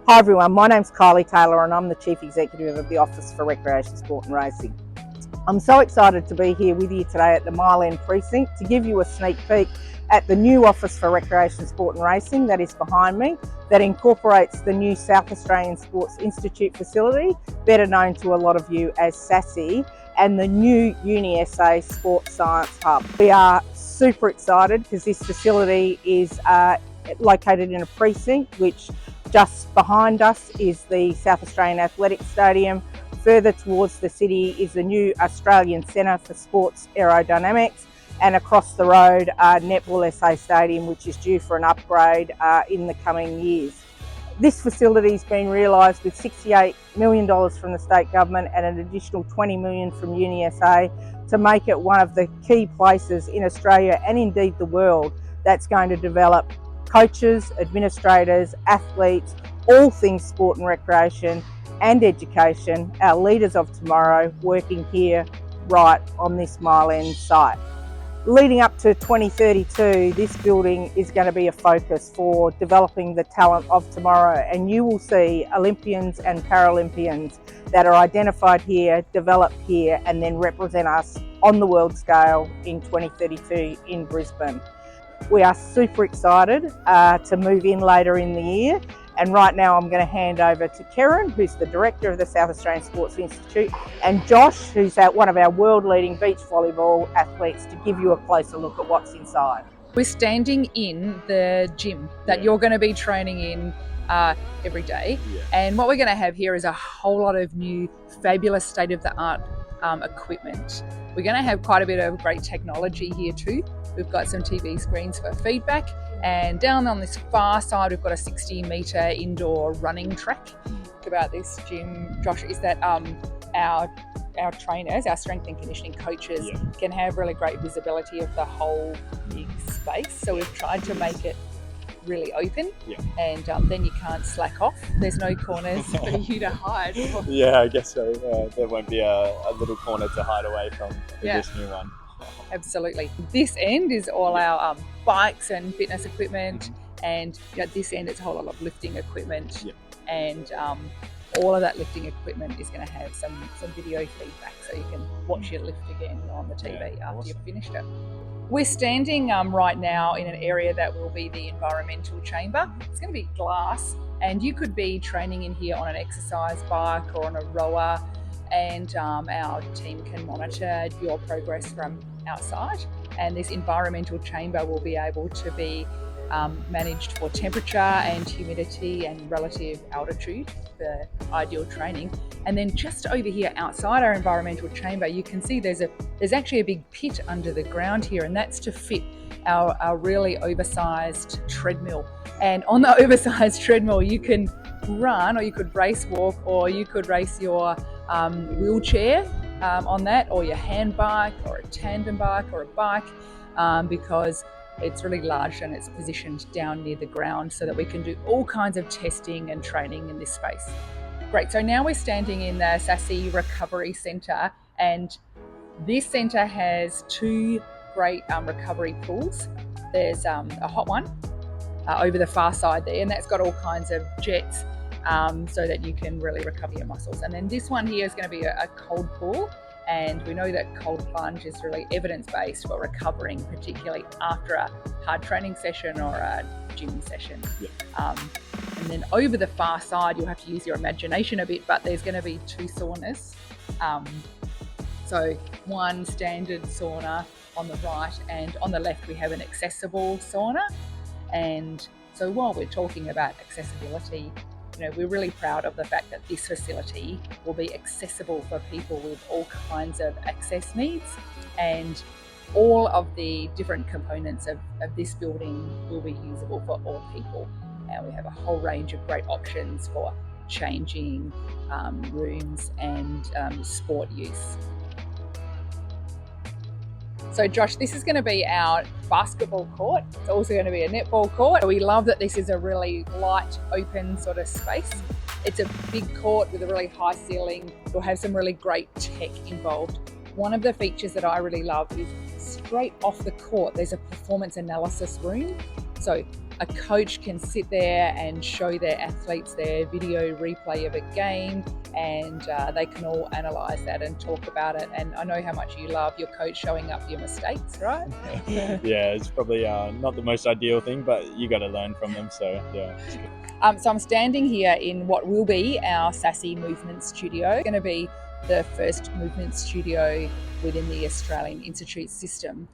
Hi everyone, my name's Kylie Taylor and I'm the Chief Executive of the Office for Recreation, Sport and Racing. I'm so excited to be here with you today at the Mile End Precinct to give you a sneak peek at the new Office for Recreation, Sport and Racing that is behind me, that incorporates the new South Australian Sports Institute facility, better known to a lot of you as SASI, and the new UniSA Sports Science Hub. We are super excited because this facility is located in a precinct which just behind us is the South Australian Athletics Stadium. Further towards the city is the new Australian Centre for Sports Aerodynamics, and across the road Netball SA Stadium, which is due for an upgrade in the coming years. This facility has been realised with $68 million from the state government and an additional $20 million from UniSA to make it one of the key places in Australia and indeed the world that's going to develop coaches, administrators, athletes, all things sport and recreation and education, our leaders of tomorrow working here right on this Mile End site. Leading up to 2032, this building is going to be a focus for developing the talent of tomorrow, and you will see Olympians and Paralympians that are identified here, developed here, and then represent us on the world scale in 2032 in Brisbane. We are super excited to move in later in the year, and right now I'm going to hand over to Karen, who's the Director of the South Australian Sports Institute, and Josh, who's one of our world-leading beach volleyball athletes, to give you a closer look at what's inside. We're standing in the gym that you're going to be training in every day, and what we're going to have here is a whole lot of new fabulous state-of-the-art equipment. We're going to have quite a bit of great technology here too. We've got some TV screens for feedback, and down on this far side we've got a 60-metre indoor running track. About this gym, Josh, is that our trainers, our strength and conditioning coaches, can have really great visibility of the whole big space. So we've tried to make it really open, and then you can't slack off. There's no corners for you to hide. Yeah, I guess so. There won't be a little corner to hide away from this new one. Absolutely. This end is all our bikes and fitness equipment, and at this end it's a whole lot of lifting equipment, and all of that lifting equipment is going to have some video feedback, so you can watch your lift again on the TV after you've finished it. We're standing right now in an area that will be the environmental chamber. It's going to be glass, and you could be training in here on an exercise bike or on a rower, and our team can monitor your progress from outside. And this environmental chamber will be able to be managed for temperature and humidity and relative altitude for ideal training. And then just over here outside our environmental chamber, you can see there's actually a big pit under the ground here, and that's to fit our really oversized treadmill. And on the oversized treadmill you can run, or you could race walk, or you could race your wheelchair on that, or your hand bike, or a tandem bike, or a bike, because it's really large and it's positioned down near the ground so that we can do all kinds of testing and training in this space. Great, so now we're standing in the SASI Recovery Centre, and this centre has two great recovery pools. There's a hot one over the far side there, and that's got all kinds of jets so that you can really recover your muscles. And then this one here is going to be a cold pool, and we know that cold plunge is really evidence-based for recovering, particularly after a hard training session or a gym session. And then over the far side you'll have to use your imagination a bit, but there's going to be two saunas. So one standard sauna on the right, and on the left we have an accessible sauna. And so while we're talking about accessibility, we're really proud of the fact that this facility will be accessible for people with all kinds of access needs, and all of the different components of this building will be usable for all people. And we have a whole range of great options for changing rooms and sport use. So Josh, this is going to be our basketball court. It's also going to be a netball court. We love that this is a really light, open sort of space. It's a big court with a really high ceiling. You'll have some really great tech involved. One of the features that I really love is straight off the court, there's a performance analysis room. So a coach can sit there and show their athletes their video replay of a game, and they can all analyse that and talk about it. And I know how much you love your coach showing up your mistakes, right? Yeah, it's probably not the most ideal thing, but you got to learn from them. So yeah. So I'm standing here in what will be our SASI movement studio. It's going to be the first movement studio within the Australian Institute system.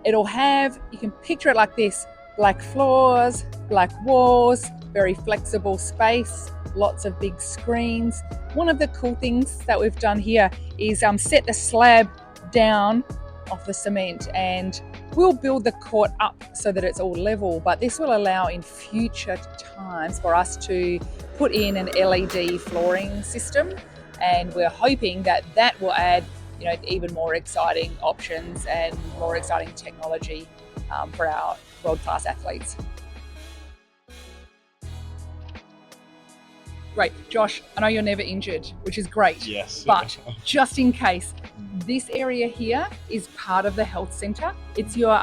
It'll have, you can picture it like this, black floors, black walls, very flexible space, lots of big screens. One of the cool things that we've done here is set the slab down off the cement, and we'll build the court up so that it's all level, but this will allow in future times for us to put in an LED flooring system, and we're hoping that that will add even more exciting options and more exciting technology for our world-class athletes. Great, Josh, I know you're never injured, which is great. Yes. But just in case, this area here is part of the health centre. It's your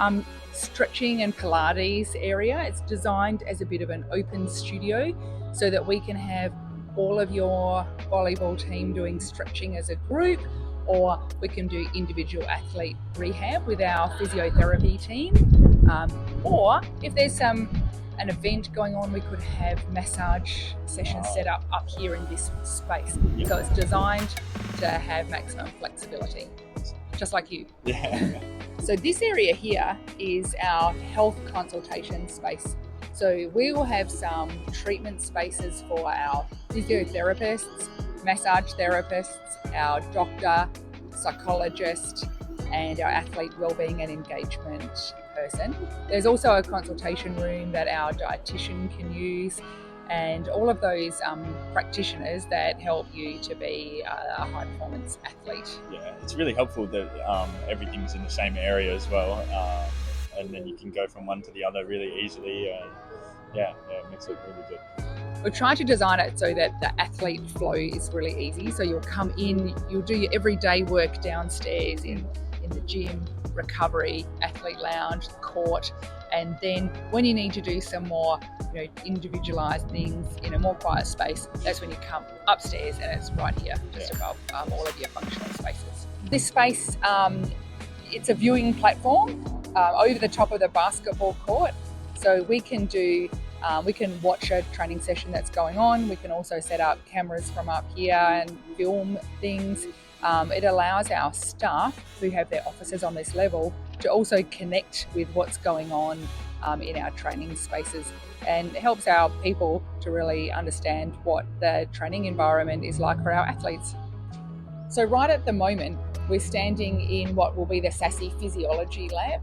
stretching and Pilates area. It's designed as a bit of an open studio so that we can have all of your volleyball team doing stretching as a group, or we can do individual athlete rehab with our physiotherapy team. Or if there's an event going on, we could have massage sessions set up here in this space. Yeah. So it's designed to have maximum flexibility, just like you. Yeah. So this area here is our health consultation space. So we will have some treatment spaces for our physiotherapists, massage therapists, our doctor, psychologist, and our athlete wellbeing and engagement person. There's also a consultation room that our dietitian can use, and all of those practitioners that help you to be a high performance athlete. Yeah, it's really helpful that everything's in the same area as well, and then you can go from one to the other really easily. It makes it really good. We're trying to design it so that the athlete flow is really easy. So you'll come in, you'll do your everyday work downstairs in the gym, recovery, athlete lounge, court, and then when you need to do some more individualized things in a more quiet space, that's when you come upstairs, and it's right here, just above all of your functional spaces. This space, it's a viewing platform over the top of the basketball court, so we can do we can watch a training session that's going on. We can also set up cameras from up here and film things. It allows our staff who have their offices on this level to also connect with what's going on in our training spaces, and it helps our people to really understand what the training environment is like for our athletes. So right at the moment, we're standing in what will be the SASI Physiology Lab.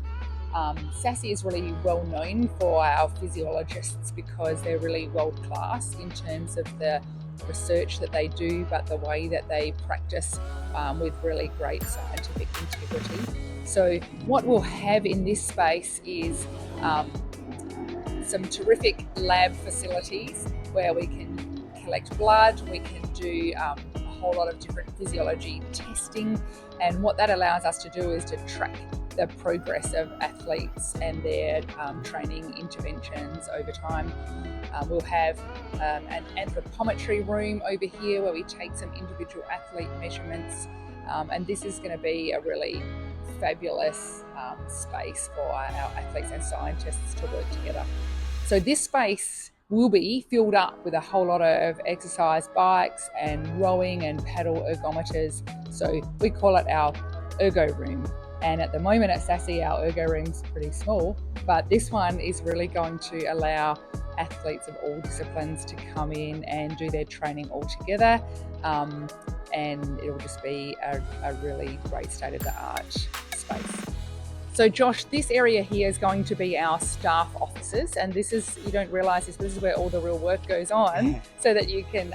SASI is really well known for our physiologists because they're really world class in terms of the research that they do, but the way that they practice with really great scientific integrity. So what we'll have in this space is some terrific lab facilities where we can collect blood, we can do a whole lot of different physiology testing, and what that allows us to do is to track the progress of athletes and their training interventions over time. We'll have an anthropometry room over here where we take some individual athlete measurements, and this is going to be a really fabulous space for our athletes and scientists to work together. So this space will be filled up with a whole lot of exercise bikes and rowing and paddle ergometers. So we call it our ergo room. And at the moment at SASI, our ergo room's pretty small, but this one is really going to allow athletes of all disciplines to come in and do their training all together. And it'll just be a really great state-of-the-art space. So Josh, this area here is going to be our staff offices, and this is, you don't realise this, but this is where all the real work goes on, so that you can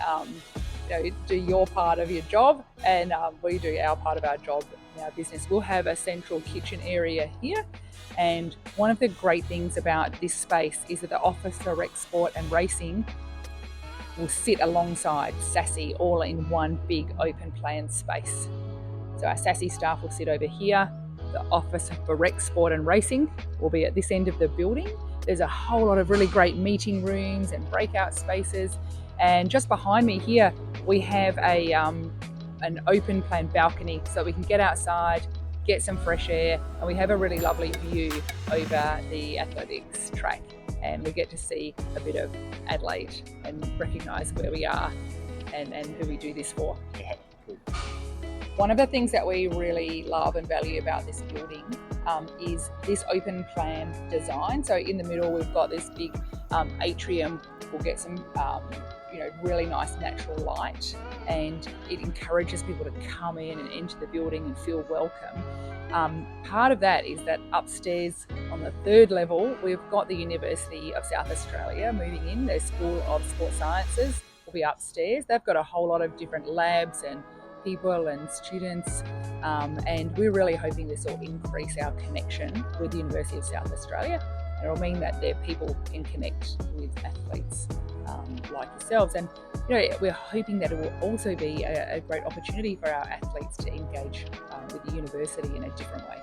do your part of your job, and we do our part of our job in our business. We'll have a central kitchen area here, and one of the great things about this space is that the Office for Rec Sport and Racing will sit alongside SASI, all in one big open plan space. So our SASI staff will sit over here. The Office for Rec Sport and Racing will be at this end of the building, There's a whole lot of really great meeting rooms and breakout spaces. And just behind me here, we have an open plan balcony so we can get outside, get some fresh air, and we have a really lovely view over the athletics track. And we get to see a bit of Adelaide and recognise where we are and who we do this for. Yeah, cool. One of the things that we really love and value about this building is this open plan design. So in the middle, we've got this big atrium. We'll get some really nice natural light, and it encourages people to come in and enter the building and feel welcome. Part of that is that upstairs on the 3rd level, we've got the University of South Australia moving in. Their School of Sports Sciences will be upstairs. They've got a whole lot of different labs and people and students, and we're really hoping this will increase our connection with the University of South Australia, and it'll mean that their people can connect with athletes like yourselves. And we're hoping that it will also be a great opportunity for our athletes to engage with the university in a different way.